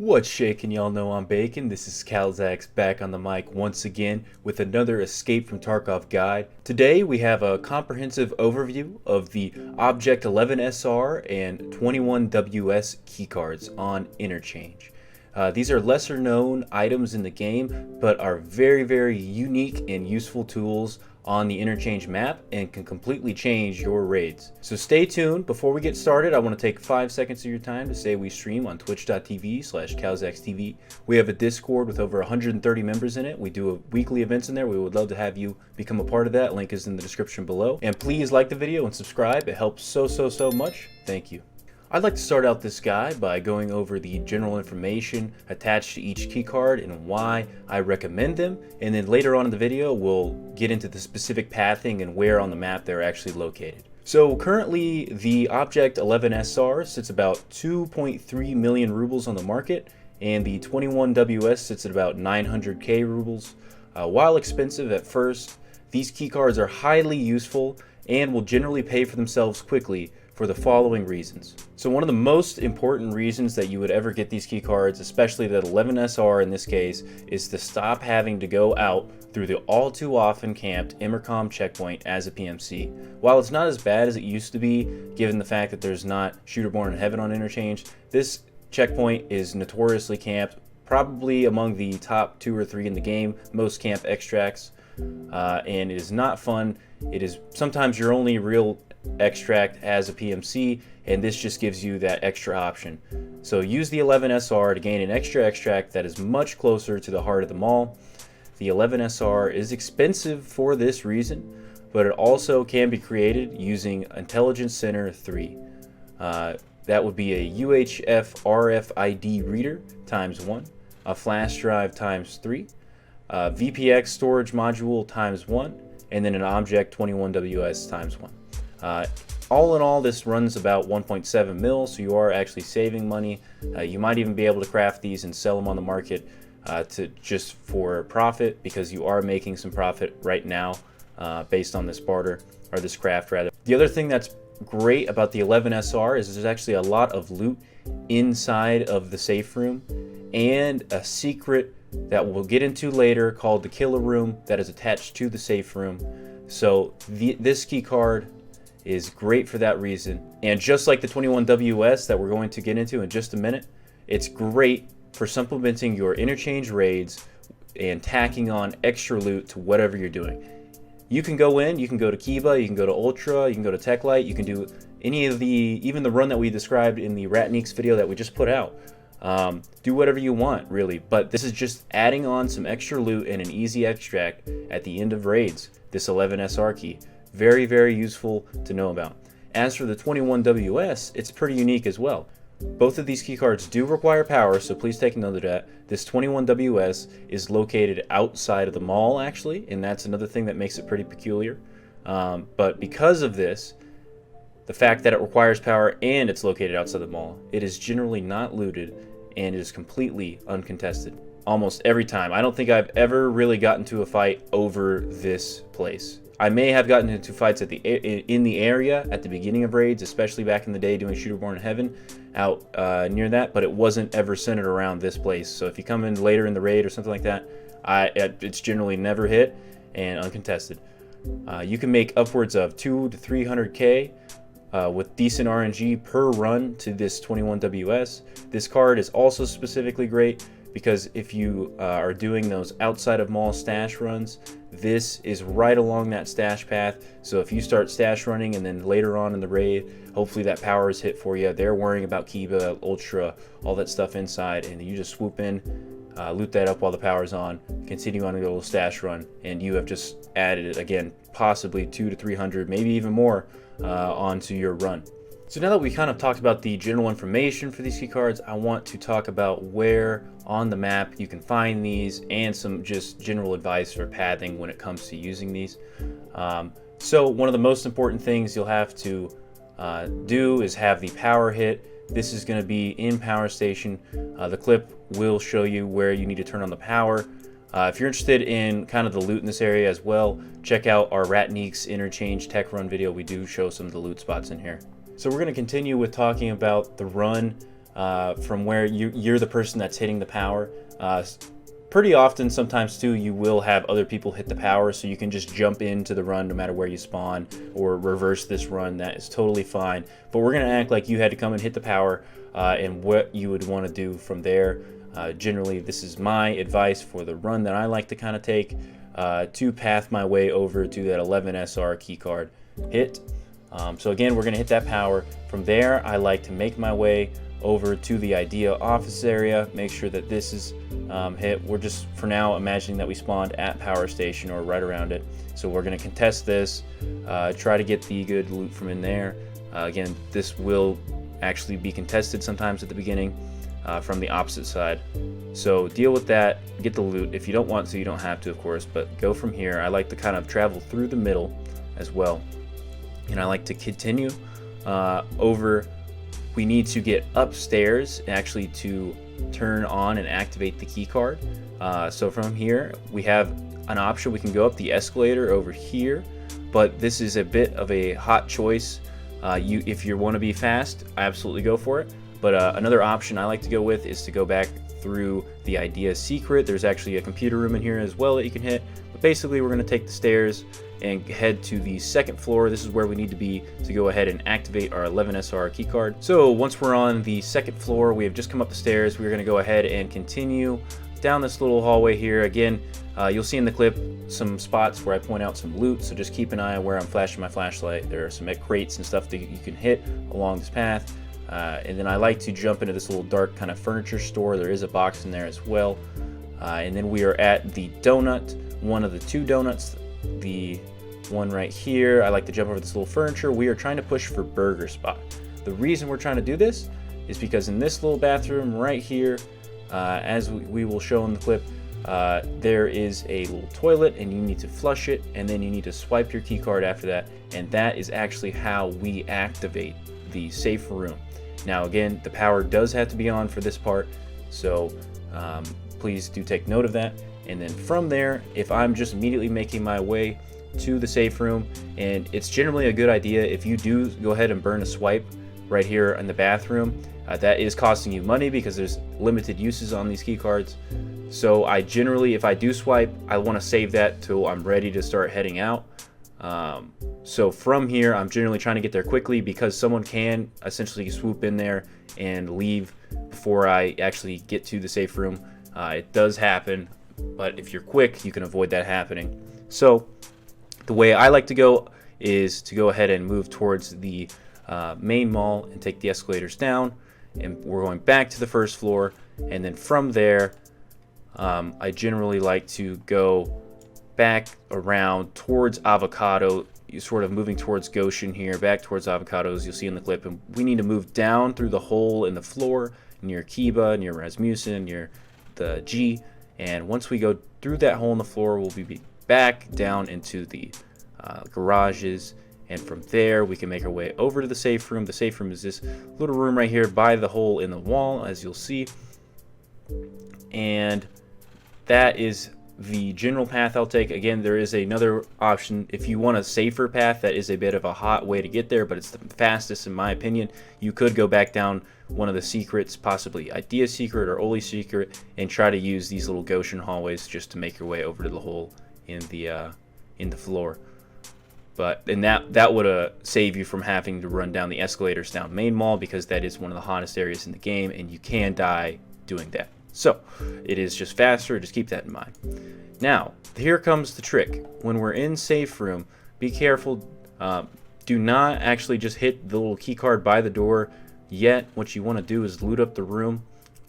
What's shaking? Y'all know I'm Bacon. This is Calzax back on the mic once again with another Escape from Tarkov guide. Today we have a comprehensive overview of the Object 11SR and 21WS keycards on Interchange. These are lesser known items in the game, but are very unique and useful tools on the Interchange map and can completely change your raids. So stay tuned. Before we get started, I want to take 5 seconds of your time to say we stream on twitch.tv/CalzaxTV. We have a Discord with over 130 members in it. We do weekly events in there. We would love to have you become a part of that. Link is in the description below. And please like the video and subscribe. It helps so much. Thank you. I'd like to start out this guide by going over the general information attached to each keycard and why I recommend them, and then later on in the video we'll get into the specific pathing and where on the map they're actually located. So currently the Object 11SR sits about 2.3 million rubles on the market, and the 21WS sits at about 900k rubles. While expensive at first, these keycards are highly useful and will generally pay for themselves quickly for the following reasons. So one of the most important reasons that you would ever get these keycards, especially the 11SR in this case, is to stop having to go out through the all too often camped Emercom checkpoint as a PMC. While it's not as bad as it used to be, given the fact that there's not Shooter Born in Heaven on Interchange, this checkpoint is notoriously camped, probably among the top 2 or 3 in the game, most camp extracts, and it is not fun. It is sometimes your only real extract as a PMC, and this just gives you that extra option. So use the 11SR to gain an extra extract that is much closer to the heart of the mall. The 11SR is expensive for this reason, but it also can be created using Intelligence Center 3. That would be a UHF RFID reader times 1, a flash drive times 3, a VPX storage module times 1, and then an Object 21WS times 1. All in all, this runs about 1.7 mil, so you are actually saving money. You might even be able to craft these and sell them on the market just for profit, because you are making some profit right now based on this barter, or this craft rather. The other thing that's great about the 11SR is there's actually a lot of loot inside of the safe room, and a secret that we'll get into later called the Killa room that is attached to the safe room. So this key card is great for that reason, and just like the 21WS that we're going to get into in just a minute, it's great for supplementing your Interchange raids and tacking on extra loot to whatever you're doing. You can go in, you can go to Kiba, you can go to Ultra, you can go to Techlight, you can do any of even the run that we described in the Ratniks video that we just put out. Do whatever you want, really, but this is just adding on some extra loot and an easy extract at the end of raids. This 11SR key, very useful to know about. As for the 21WS, it's pretty unique as well. Both of these keycards do require power, so please take note of that. This 21WS is located outside of the mall actually, and that's another thing that makes it pretty peculiar. But because of this, the fact that it requires power and it's located outside the mall, it is generally not looted and it is completely uncontested almost every time. I don't think I've ever really gotten to a fight over this place. I may have gotten into fights in the area at the beginning of raids, especially back in the day doing Shooter Born in Heaven out near that, but it wasn't ever centered around this place. So if you come in later in the raid or something like that, it's generally never hit and uncontested. You can make upwards of 200 to 300k with decent RNG per run to this 21WS. This card is also specifically great because if you are doing those outside of mall stash runs, this is right along that stash path. So if you start stash running and then later on in the raid, hopefully that power is hit for you. They're worrying about Kiba, Ultra, all that stuff inside, and you just swoop in, loot that up while the power's on, continue on a little stash run, and you have just added, again, possibly 200 to 300, maybe even more onto your run. So now that we kind of talked about the general information for these keycards, I want to talk about where on the map you can find these and some just general advice for pathing when it comes to using these. So one of the most important things you'll have to do is have the power hit. This is going to be in Power Station. The clip will show you where you need to turn on the power. If you're interested in kind of the loot in this area as well, check out our Ratniks Interchange Tech Run video. We do show some of the loot spots in here. So we're going to continue with talking about the run from where you're the person that's hitting the power. Pretty often, sometimes too, you will have other people hit the power, so you can just jump into the run no matter where you spawn, or reverse this run. That is totally fine. But we're going to act like you had to come and hit the power, and what you would want to do from there. Generally, this is my advice for the run that I like to kind of take, to path my way over to that 11SR keycard hit. So again, we're going to hit that power. From there, I like to make my way over to the idea office area, make sure that this is hit. We're just for now imagining that we spawned at power station or right around it, so we're going to contest this, try to get the good loot from in there. Again, this will actually be contested sometimes at the beginning from the opposite side, so deal with that, get the loot. If you don't want to, you don't have to, of course, but go from here. I like to kind of travel through the middle as well, and I like to continue over. We need to get upstairs actually to turn on and activate the key card. So from here we have an option. We can go up the escalator over here, but this is a bit of a hot choice. If you want to be fast, absolutely go for it. But another option I like to go with is to go back through the idea secret. There's actually a computer room in here as well that you can hit. But basically, we're going to take the stairs and head to the second floor. This is where we need to be to go ahead and activate our 11SR keycard. So once we're on the second floor, we have just come up the stairs. We're going to go ahead and continue down this little hallway here. Again, you'll see in the clip some spots where I point out some loot, so just keep an eye on where I'm flashing my flashlight. There are some crates and stuff that you can hit along this path. And then I like to jump into this little dark kind of furniture store. There is a box in there as well. And then we are at the donut, one of the two donuts, the one right here. I like to jump over this little furniture. We are trying to push for burger spot. The reason we're trying to do this is because in this little bathroom right here, as we will show in the clip, there is a little toilet and you need to flush it, and then you need to swipe your key card after that, and that is actually how we activate the safe room. Now again, the power does have to be on for this part, so please do take note of that. And then from there, if I'm just immediately making my way to the safe room, and it's generally a good idea if you do go ahead and burn a swipe right here in the bathroom, that is costing you money because there's limited uses on these key cards. So I generally, if I do swipe, I want to save that till I'm ready to start heading out. So from here, I'm generally trying to get there quickly because someone can essentially swoop in there and leave before I actually get to the safe room. It does happen, but if you're quick, you can avoid that happening. So the way I like to go is to go ahead and move towards the main mall and take the escalators down, and we're going back to the first floor, and then from there I generally like to go back around towards Avocado. You're sort of moving towards Goshen here, back towards Avocados, you'll see in the clip, and we need to move down through the hole in the floor near Kiba, near Rasmussen, near the G, and once we go through that hole in the floor, we'll be back down into the garages, and from there we can make our way over to the safe room. The safe room is this little room right here by the hole in the wall, as you'll see, and that is the general path I'll take. Again, there is another option if you want a safer path. That is a bit of a hot way to get there, but it's the fastest in my opinion. You could go back down one of the secrets, possibly Idea Secret or Oli Secret, and try to use these little Goshen hallways just to make your way over to the hole in the floor. But and that would save you from having to run down the escalators down Main Mall, because that is one of the hottest areas in the game, and you can die doing that. So it is just faster. Just keep that in mind. Now here comes the trick. When we're in safe room, be careful. Do not actually just hit the little key card by the door yet. What you want to do is loot up the room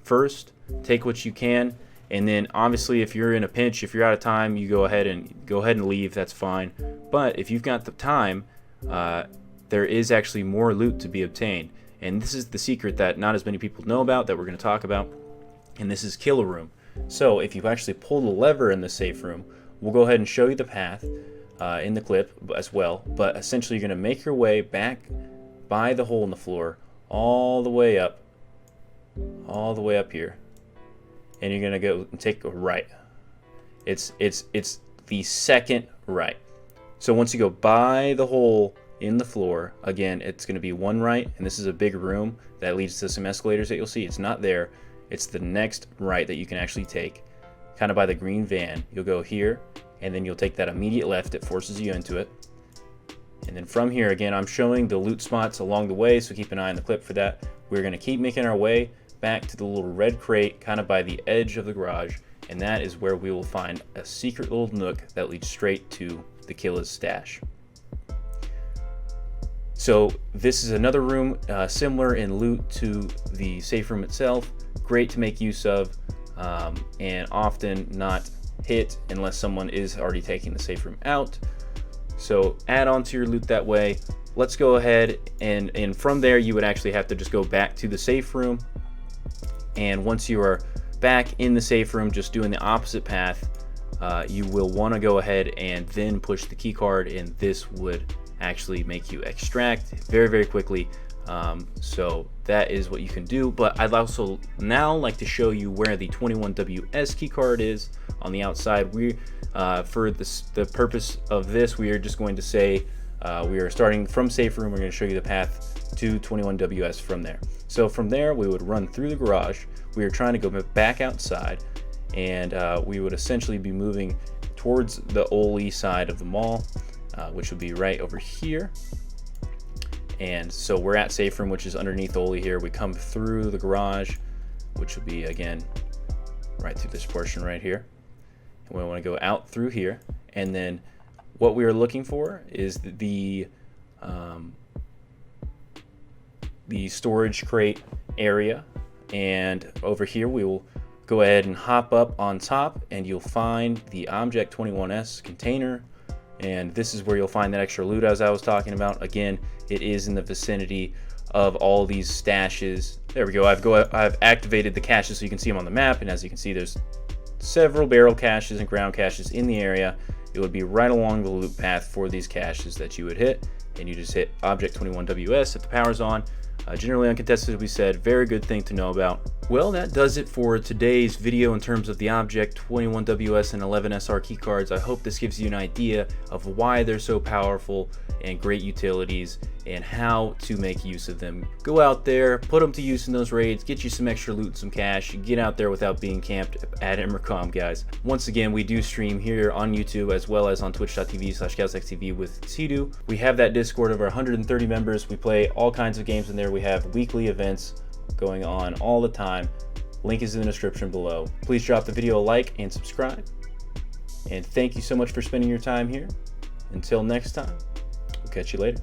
first, take what you can, and then obviously if you're in a pinch, if you're out of time, you go ahead and leave. That's fine. But if you've got the time, there is actually more loot to be obtained, and this is the secret that not as many people know about, that we're going to talk about, and this is Killa Room. So if you actually pull the lever in the safe room, we'll go ahead and show you the path in the clip as well, but essentially you're going to make your way back by the hole in the floor all the way up here, and you're going to go and take a right. It's the second right. So once you go by the hole in the floor. Again, it's going to be one right, and this is a big room that leads to some escalators that you'll see. It's not there. It's the next right that you can actually take, kind of by the green van. You'll go here, and then you'll take that immediate left. It forces you into it. And then from here, again, I'm showing the loot spots along the way, so keep an eye on the clip for that. We're going to keep making our way back to the little red crate, kind of by the edge of the garage, and that is where we will find a secret little nook that leads straight to the Killa Stash. So this is another room similar in loot to the safe room itself. Great to make use of, and often not hit unless someone is already taking the safe room out. So add on to your loot that way. Let's go ahead and from there you would actually have to just go back to the safe room. And once you are back in the safe room, just doing the opposite path, you will want to go ahead and then push the key card, and this would actually make you extract very, very quickly. So that is what you can do. But I'd also now like to show you where the 21WS key card is on the outside. We for the purpose of this, we are just going to say we are starting from safe room. We're going to show you the path to 21WS from there. So from there, we would run through the garage. We are trying to go back outside, and we would essentially be moving towards the Oli side of the mall, which would be right over here. And so we're at safe room, which is underneath Oli here. We come through the garage, which would be, again, right through this portion right here. And we want to go out through here. And then what we are looking for is the storage crate area. And over here, we will go ahead and hop up on top, and you'll find the Object 21S container. And this is where you'll find that extra loot as I was talking about. Again, it is in the vicinity of all these stashes. There we go. I've activated the caches so you can see them on the map, and as you can see, there's several barrel caches and ground caches in the area. It would be right along the loot path for these caches that you would hit, and you just hit Object 21WS if the power's on. Generally uncontested, we said, very good thing to know about. Well, that does it for today's video in terms of the Object 21WS and 11SR keycards. I hope this gives you an idea of why they're so powerful and great utilities, and how to make use of them. Go out there, put them to use in those raids, get you some extra loot and some cash, get out there without being camped at Intercom, guys. Once again, we do stream here on YouTube as well as on twitch.tv/KillstackTV with Sidu. We have that Discord of our 130 members. We play all kinds of games in there. We have weekly events going on all the time. Link is in the description below. Please drop the video a like and subscribe. And thank you so much for spending your time here. Until next time, we'll catch you later.